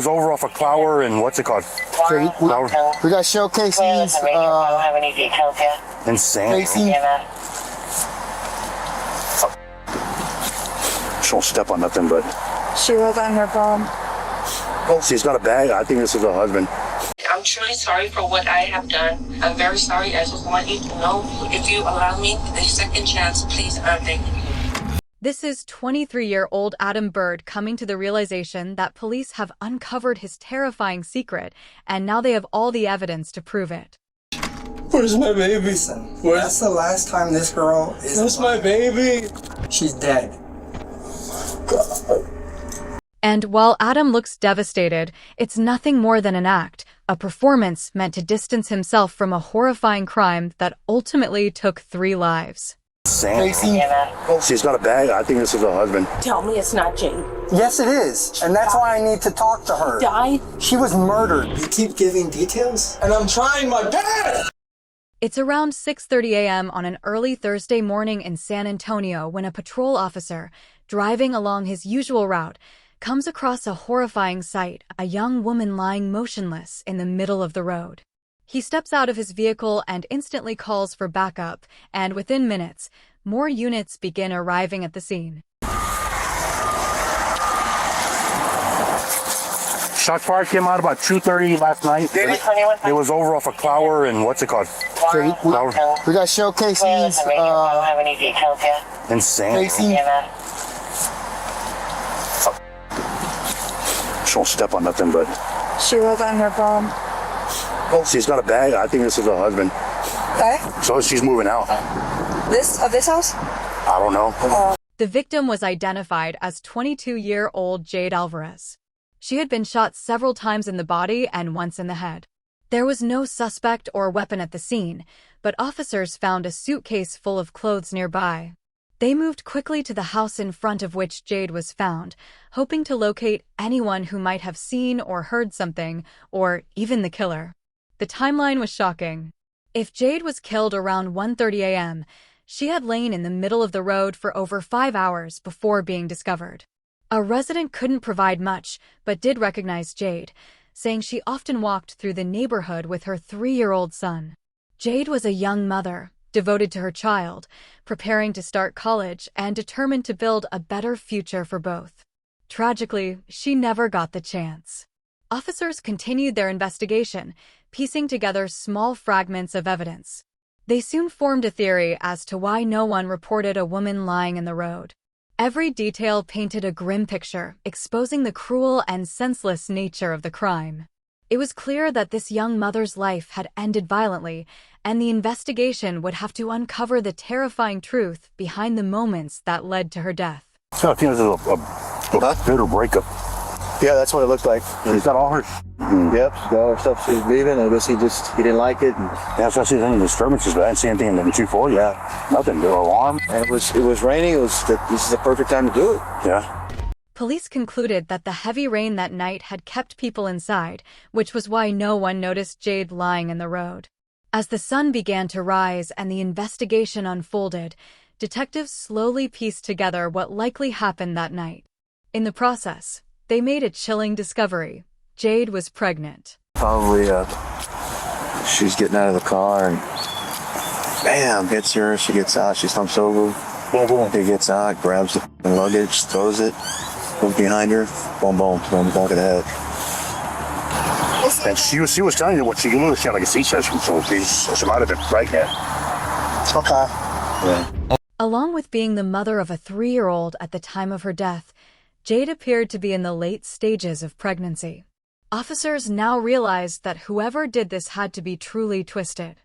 was over off of Clower and what's it called? We got showcase these. I don't have any details yet. Insane. She won't step on nothing, but She was on her phone. she's got a bag. I think this is her husband. I'm truly sorry for what I have done. I'm very sorry. I just want you to know, if you allow me a second chance, please, thank you. This is 23-year-old Adam Bird coming to the realization that police have uncovered his terrifying secret, and now they have all the evidence to prove it. Where's my baby? That's the last time this girl is. Where's my baby? She's dead. And while Adam looks devastated, it's nothing more than an act, a performance meant to distance himself from a horrifying crime that ultimately took 3 lives. Insane. She's got a bag. I think this is her husband. Tell me it's not Jane. Yes, it is, and that's why I need to talk to her. Died? She was murdered. You keep giving details, and I'm trying my best. It's around 6:30 a.m. on an early Thursday morning in San Antonio when a patrol officer, driving along his usual route, comes across a horrifying sight, a young woman lying motionless in the middle of the road. He steps out of his vehicle and instantly calls for backup, and within minutes, more units begin arriving at the scene. Shots fired came out about 2:30 last night. It was over off of Clower and what's it called? We got showcase these. I don't have any details yet. Insane. She won't step on nothing, but She was on her phone. she's got a bag. I think this is her husband. Okay. So she's moving out. This house? I don't know. The victim was identified as 22-year-old Jade Alvarez. She had been shot several times in the body and once in the head. There was no suspect or weapon at the scene, but officers found a suitcase full of clothes nearby. They moved quickly to the house in front of which Jade was found, hoping to locate anyone who might have seen or heard something, or even the killer. The timeline was shocking. If Jade was killed around 1:30 a.m., she had lain in the middle of the road for over 5 hours before being discovered. A resident couldn't provide much, but did recognize Jade, saying she often walked through the neighborhood with her 3-year-old son. Jade was a young mother, devoted to her child, preparing to start college and determined to build a better future for both. Tragically, she never got the chance. Officers continued their investigation, piecing together small fragments of evidence. They soon formed a theory as to why no one reported a woman lying in the road. Every detail painted a grim picture, exposing the cruel and senseless nature of the crime. It was clear that this young mother's life had ended violently, and the investigation would have to uncover the terrifying truth behind the moments that led to her death. So I think it was a bitter breakup. Yeah, that's what it looked like. Is that all her? Yep, she got all her stuff. She was leaving. I guess he didn't like it. And Yeah, so I see any disturbances, but I didn't see anything in the 240. Yeah, nothing. No alarm. and it was raining. This is the perfect time to do it. Yeah. Police concluded that the heavy rain that night had kept people inside, which was why no one noticed Jade lying in the road. As the sun began to rise and the investigation unfolded, detectives slowly pieced together what likely happened that night. In the process, they made a chilling discovery. Jade was pregnant. Probably she's getting out of the car and bam, hits her. She gets out. She's hunched over. Boom, boom. He gets out, grabs the luggage, throws it, goes behind her, boom, boom, on the back of the head. And she was telling you what she knew. She had like a C-section, so she might have been pregnant. Okay. Yeah. Along with being the mother of a 3-year-old at the time of her death, Jade appeared to be in the late stages of pregnancy. Officers now realized that whoever did this had to be truly twisted.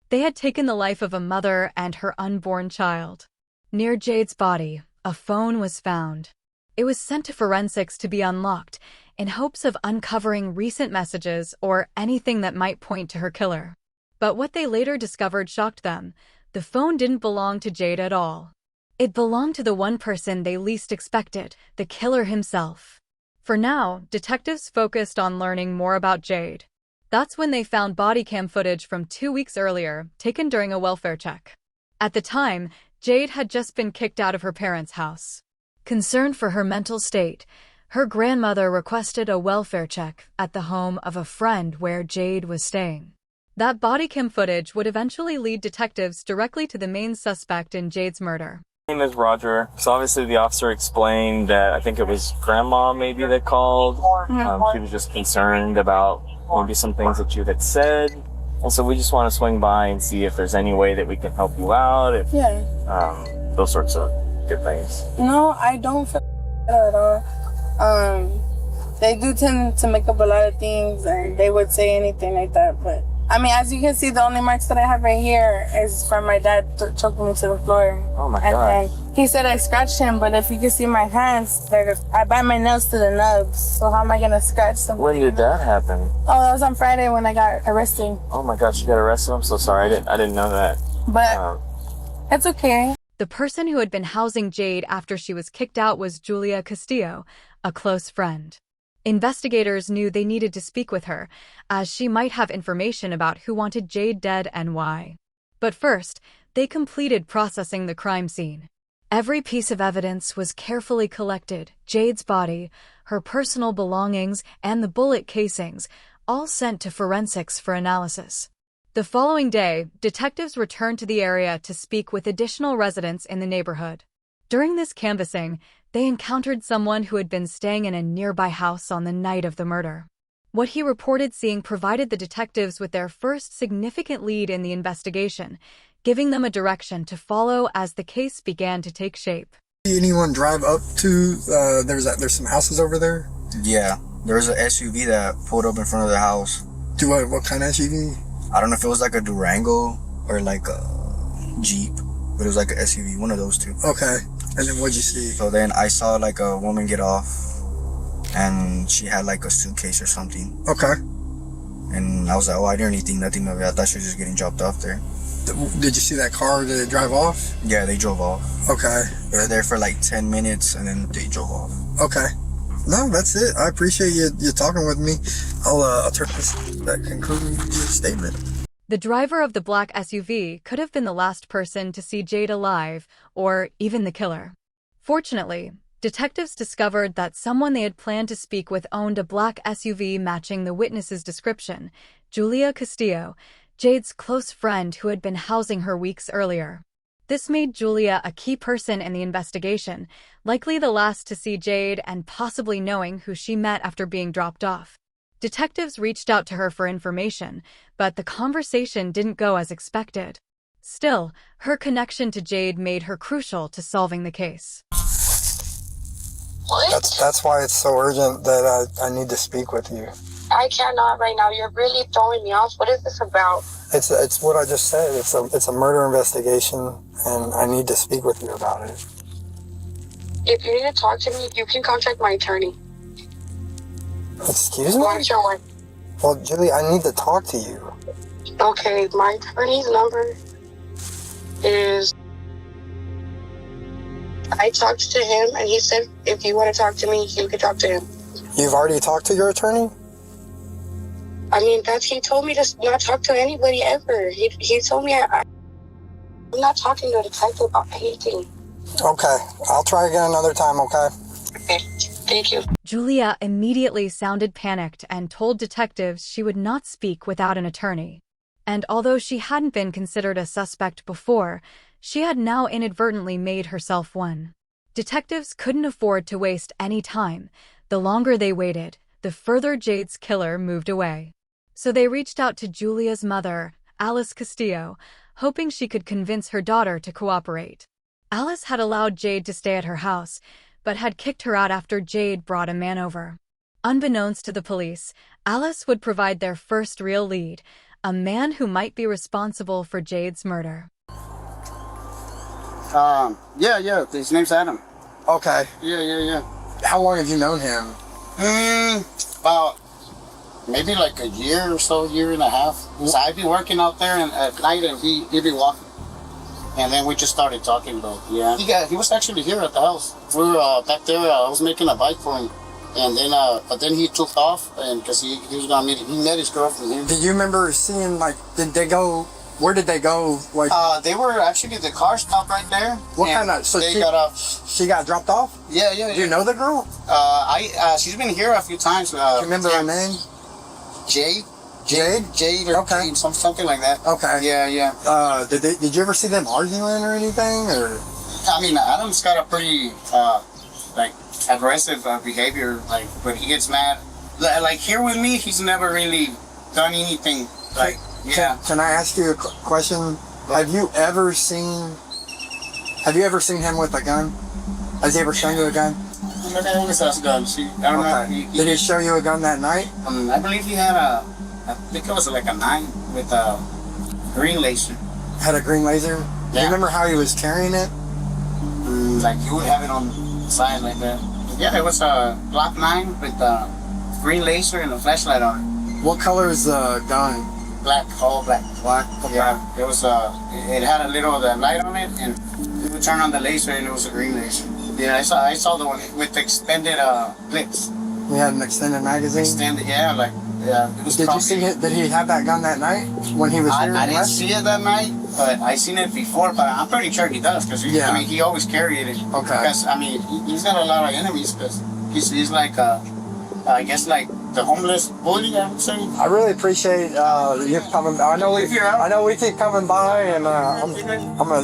They had taken the life of a mother and her unborn child. Near Jade's body, a phone was found. It was sent to forensics to be unlocked in hopes of uncovering recent messages or anything that might point to her killer. But what they later discovered shocked them. The phone didn't belong to Jade at all. It belonged to the one person they least expected, the killer himself. For now, detectives focused on learning more about Jade. That's when they found body cam footage from 2 weeks earlier, taken during a welfare check. At the time, Jade had just been kicked out of her parents' house. Concerned for her mental state, Her grandmother requested a welfare check at the home of a friend where Jade was staying. That body cam footage would eventually lead detectives directly to the main suspect in Jade's murder. My name is Roger. So obviously the officer explained that I think it was grandma maybe that called. She was just concerned about maybe some things that you had said. And so we just want to swing by and see if there's any way that we can help you out. If, those sorts of good things. No, I don't feel at all. They do tend to make up a lot of things and they would say anything like that. But I mean, as you can see, the only marks that I have right here is from my dad choking me to the floor. Oh my God. And he said I scratched him, but if you can see my hands, I bite my nails to the nubs. So how am I gonna scratch something? When did that happen? Oh, that was on Friday when I got arrested. Oh my gosh, you got arrested? I'm so sorry. I didn't know that. But it's okay. The person who had been housing Jade after she was kicked out was Julia Castillo, a close friend. Investigators knew they needed to speak with her, as she might have information about who wanted Jade dead and why. But first, they completed processing the crime scene. Every piece of evidence was carefully collected: Jade's body, her personal belongings, and the bullet casings, all sent to forensics for analysis. The following day, detectives returned to the area to speak with additional residents in the neighborhood. During this canvassing, they encountered someone who had been staying in a nearby house on the night of the murder. What he reported seeing provided the detectives with their first significant lead in the investigation, giving them a direction to follow as the case began to take shape. Anyone drive up to, there's some houses over there? Yeah, there was an SUV that pulled up in front of the house. What kind of SUV? I don't know if it was like a Durango or like a Jeep, but it was like an SUV, one of those two. Okay, and then what'd you see? So then I saw like a woman get off and she had like a suitcase or something. Okay. And I was like, oh, I didn't really think nothing of it. I thought she was just getting dropped off there. Did you see that car? Did it drive off? Yeah, they drove off. Okay. They were there for like 10 minutes and then they drove off. Okay. No, that's it. I appreciate you talking with me. I'll turn that conclusion to your statement. The driver of the black SUV could have been the last person to see Jade alive, or even the killer. Fortunately, detectives discovered that someone they had planned to speak with owned a black SUV matching the witness's description: Julia Castillo, Jade's close friend who had been housing her weeks earlier. This made Julia a key person in the investigation, likely the last to see Jade and possibly knowing who she met after being dropped off. Detectives reached out to her for information, but the conversation didn't go as expected. Still, her connection to Jade made her crucial to solving the case. What? That's why it's so urgent that I need to speak with you. I cannot right now. You're really throwing me off. What is this about? It's what I just said. It's a murder investigation, and I need to speak with you about it. If you need to talk to me, you can contact my attorney. Excuse me? What's your one? Well, Julie, I need to talk to you. Okay, my attorney's number is... I talked to him, and he said if you want to talk to me, you can talk to him. You've already talked to your attorney? I mean, he told me to not talk to anybody ever. He told me I'm not talking to a detective about anything. Okay, I'll try again another time, okay? Okay, thank you. Julia immediately sounded panicked and told detectives she would not speak without an attorney. And although she hadn't been considered a suspect before, she had now inadvertently made herself one. Detectives couldn't afford to waste any time. The longer they waited, the further Jade's killer moved away. So they reached out to Julia's mother, Alice Castillo, hoping she could convince her daughter to cooperate. Alice had allowed Jade to stay at her house, but had kicked her out after Jade brought a man over. Unbeknownst to the police, Alice would provide their first real lead, a man who might be responsible for Jade's murder. Yeah, his name's Adam. Okay. Yeah. How long have you known him? About maybe like a year or so, year and a half. So I'd be working out there at night and he'd be walking. And then we just started talking about, he was actually here at the house. We were back there, I was making a bike for him. And then, but then he took off and because he was gonna he met his girlfriend here. Do you remember seeing, did they go Where did they go? Like, They were actually, the car stopped right there. what and kind of? So they she got off. She got dropped off. Yeah. Do you know the girl? She's been here a few times. Do you remember her name? Jade. Jade. Jade or Okay. Jade, something like that. Okay. Yeah. Did you ever see them arguing or anything? Or I mean, Adam's got a pretty like aggressive behavior. Like when he gets mad, like here with me, he's never really done anything. Like Can I ask you a question? Have you ever seen him with a gun? Has he ever shown you a gun? He always has guns. I don't know. Did he show you a gun that night? I believe he had I think it was like a 9 with a green laser. Had a green laser? Do you remember how he was carrying it? Like you would have it on the side like that. Yeah, it was a Glock 9 with a green laser and a flashlight on it. What color is the gun? Black, all black. Black. Okay. Yeah, it was it had a little light on it, and it would turn on the laser, and it was a green laser. Yeah, I saw the one with the extended clips. He had an extended magazine. Extended, yeah, like it was. Did you see it? Did he have that gun that night when he was here? I didn't see it that night, but I seen it before. But I'm pretty sure he does, because I mean he always carried it. Okay. Because I mean he's got a lot of enemies, because he's like I guess like the homeless bully, I would say. I really appreciate you coming. I know we keep coming by, and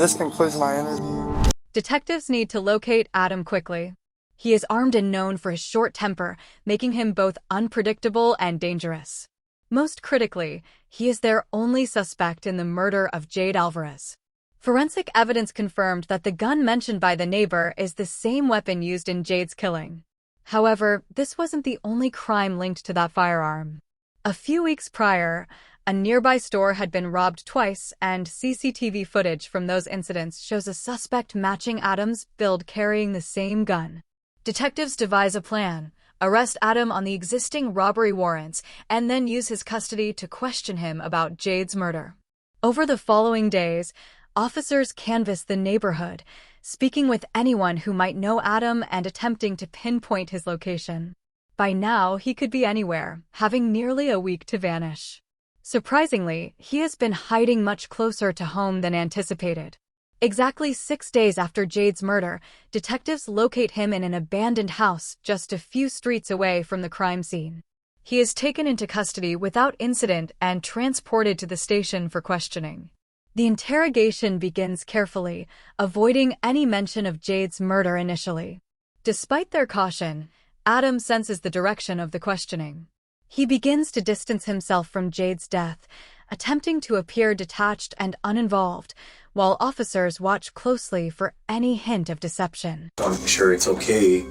this concludes my interview. Detectives need to locate Adam quickly. He is armed and known for his short temper, making him both unpredictable and dangerous. Most critically, he is their only suspect in the murder of Jade Alvarez. Forensic evidence confirmed that the gun mentioned by the neighbor is the same weapon used in Jade's killing. However, this wasn't the only crime linked to that firearm. A few weeks prior, a nearby store had been robbed twice, and CCTV footage from those incidents shows a suspect matching Adam's build carrying the same gun. Detectives devise a plan, arrest Adam on the existing robbery warrants, and then use his custody to question him about Jade's murder. Over the following days, officers canvassed the neighborhood, speaking with anyone who might know Adam and attempting to pinpoint his location. By now, he could be anywhere, having nearly a week to vanish. Surprisingly, he has been hiding much closer to home than anticipated. Exactly 6 days after Jade's murder, detectives locate him in an abandoned house just a few streets away from the crime scene. He is taken into custody without incident and transported to the station for questioning. The interrogation begins carefully, avoiding any mention of Jade's murder initially. Despite their caution, Adam senses the direction of the questioning. He begins to distance himself from Jade's death, attempting to appear detached and uninvolved, while officers watch closely for any hint of deception. I'm sure it's okay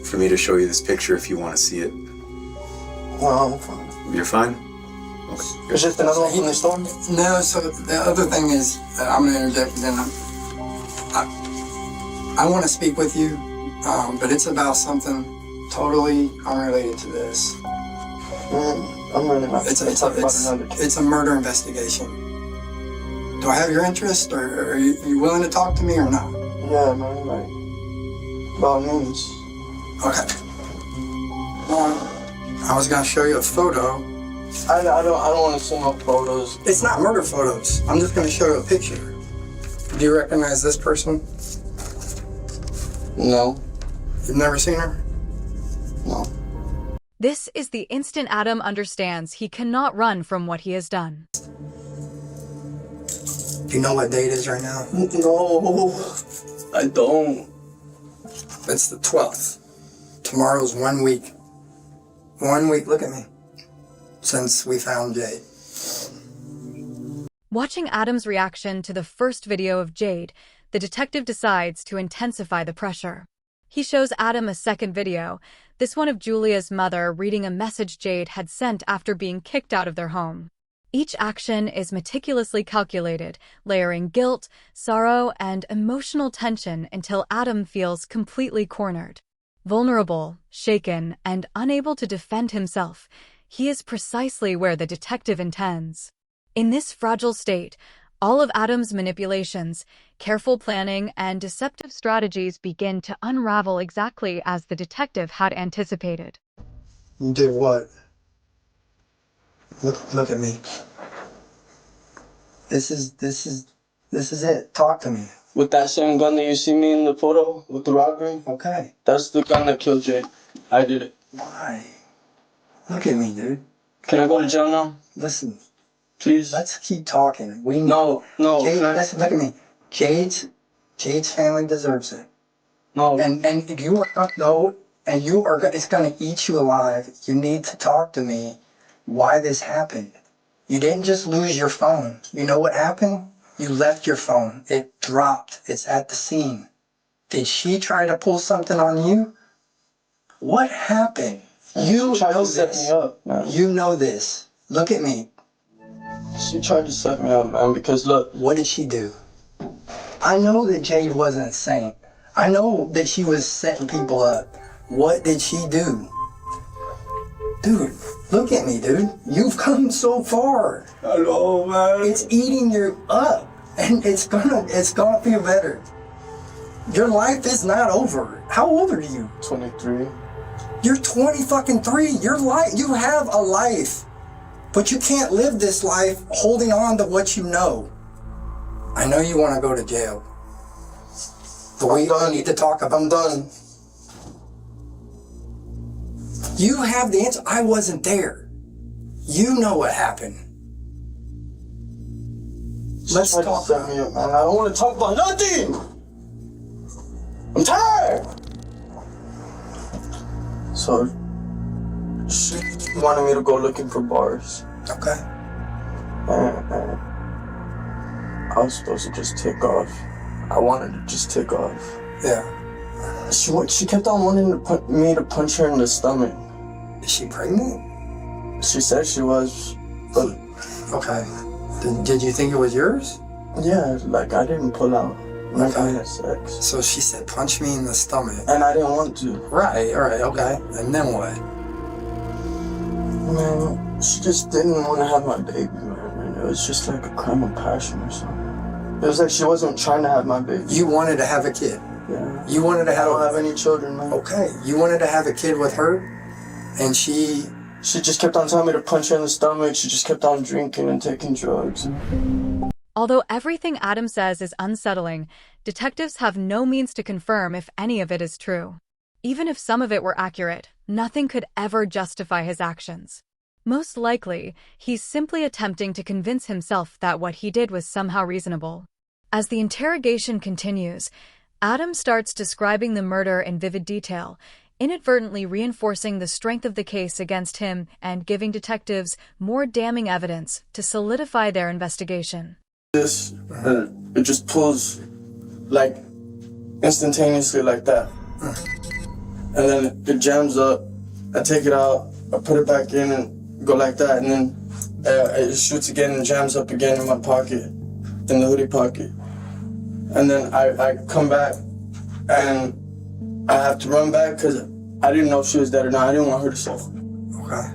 for me to show you this picture if you want to see it. Well, I'm fine. You're fine? Okay. It's just another one from the store? No, so the other thing is, I'm going to interject again. I want to speak with you, but it's about something totally unrelated to this. I'm really not. It's a murder investigation. Do I have your interest, or are you willing to talk to me or not? Yeah, man, like, by all means. Okay. I was gonna show you a photo. I don't want to see no photos. It's not murder photos. I'm just gonna show you a picture. Do you recognize this person? No. You've never seen her? No. This is the instant Adam understands he cannot run from what he has done. Do you know what day it is right now? No, I don't. It's the 12th. Tomorrow's 1 week. 1 week, look at me, since we found Jade. Watching Adam's reaction to the first video of Jade, the detective decides to intensify the pressure. He shows Adam a second video, this one of Julia's mother reading a message Jade had sent after being kicked out of their home. Each action is meticulously calculated, layering guilt, sorrow, and emotional tension until Adam feels completely cornered. Vulnerable, shaken, and unable to defend himself, he is precisely where the detective intends. In this fragile state, all of Adam's manipulations, careful planning, and deceptive strategies begin to unravel exactly as the detective had anticipated. You did what? Look at me. This is it. Talk to me. With that same gun that you see me in the photo with the robbery, Okay. that's the gun that killed Jay. I did it. Why? Look at me, dude. Can I go to jail now? Listen, Please? let's keep talking. We know. No. Jade, Can I- listen, look at me. Jade's family deserves it. No. And you are no, and you are. It's gonna eat you alive. You need to talk to me. Why this happened? You didn't just lose your phone. You know what happened? You left your phone. It dropped. It's at the scene. Did she try to pull something on you? What happened? You tried know to set this. me up, man. You know this. Look at me. She tried to set me up, man, because look. What did she do? I know that Jade wasn't a saint. I know that she was setting people up. What did she do? Dude, look at me, dude. You've come so far. I know, man. It's eating you up, and it's gonna feel better. Your life is not over. How old are you? 23. You're 23. You have a life, but you can't live this life holding on to what you know. I know you want to go to jail, but we need to talk about. I'm done. You have the answer. I wasn't there. You know what happened. Let's She tried talk. to set me up, man. I don't want to talk about nothing. I'm tired. So, she wanted me to go looking for bars. Okay. And I was supposed to just take off. I wanted to just take off. Yeah. She kept on wanting me to punch her in the stomach. Is she pregnant? She said she was, but Okay. Did you think it was yours? yeah, like I didn't pull out. Like I Okay. had sex. So she said, punch me in the stomach. And I didn't want to. Right, all right, okay. And then what? Man, she just didn't want to have my baby, man. And it was just like a crime of passion or something. It was like she wasn't trying to have my baby. You wanted to have a kid. Yeah. You wanted to I have don't have any children, man. Okay. You wanted to have a kid with her, and she just kept on telling me to punch her in the stomach. She just kept on drinking and taking drugs. Although everything Adam says is unsettling, detectives have no means to confirm if any of it is true. Even if some of it were accurate, nothing could ever justify his actions. Most likely, he's simply attempting to convince himself that what he did was somehow reasonable. As the interrogation continues, Adam starts describing the murder in vivid detail, inadvertently reinforcing the strength of the case against him and giving detectives more damning evidence to solidify their investigation. This, it just pulls like instantaneously like that. And then it jams up. I take it out, I put it back in and go like that. And then it shoots again and jams up again in my pocket, in the hoodie pocket. And then I come back and I have to run back because I didn't know if she was dead or not. I didn't want her to suffer. Okay.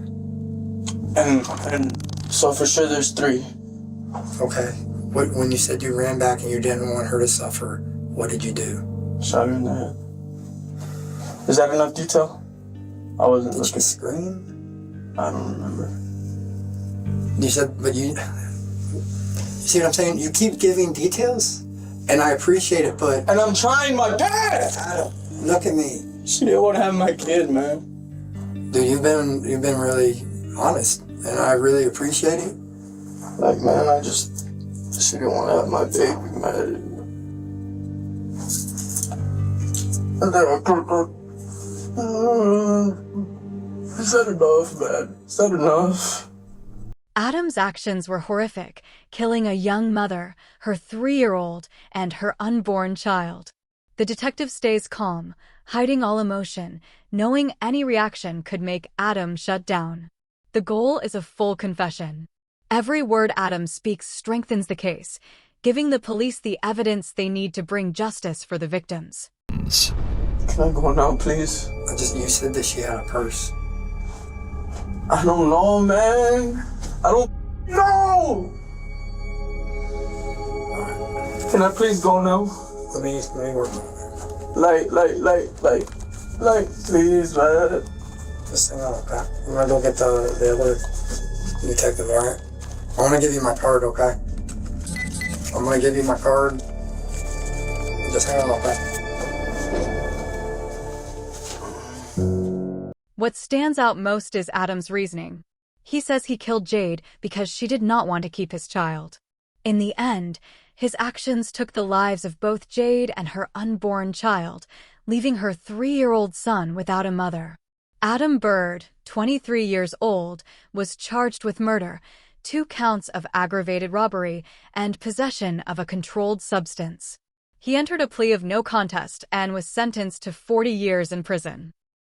And so for sure there's 3. Okay. When you said you ran back and you didn't want her to suffer, what did you do? Shot her in the head. Is that enough detail? I wasn't Did looking. you scream? I don't remember. You said, but you see what I'm saying? You keep giving details, and I appreciate it, but And I'm trying my best! Adam, look at me. She didn't want to have my kid, man. Dude, you've been really honest, and I really appreciate it. Like, man, she didn't want to have my baby, man. And then I took is that enough, man? Is that enough? Adam's actions were horrific, killing a young mother, her 3-year-old, and her unborn child. The detective stays calm, hiding all emotion, knowing any reaction could make Adam shut down. The goal is a full confession. Every word Adam speaks strengthens the case, giving the police the evidence they need to bring justice for the victims. Can I go now, please? You said that she had a purse. I don't know, man. I don't know. Can I please go now? Let me work on it. Like, please, man. Just hang on, okay? I'm gonna go get the other detective, alright? I wanna give you my card, okay? I'm gonna give you my card. Just hang on, okay? What stands out most is Adam's reasoning. He says he killed Jade because she did not want to keep his child. In the end, his actions took the lives of both Jade and her unborn child, leaving her 3-year-old son without a mother. Adam Bird, 23 years old, was charged with murder, 2 counts of aggravated robbery, and possession of a controlled substance. He entered a plea of no contest and was sentenced to 40 years in prison.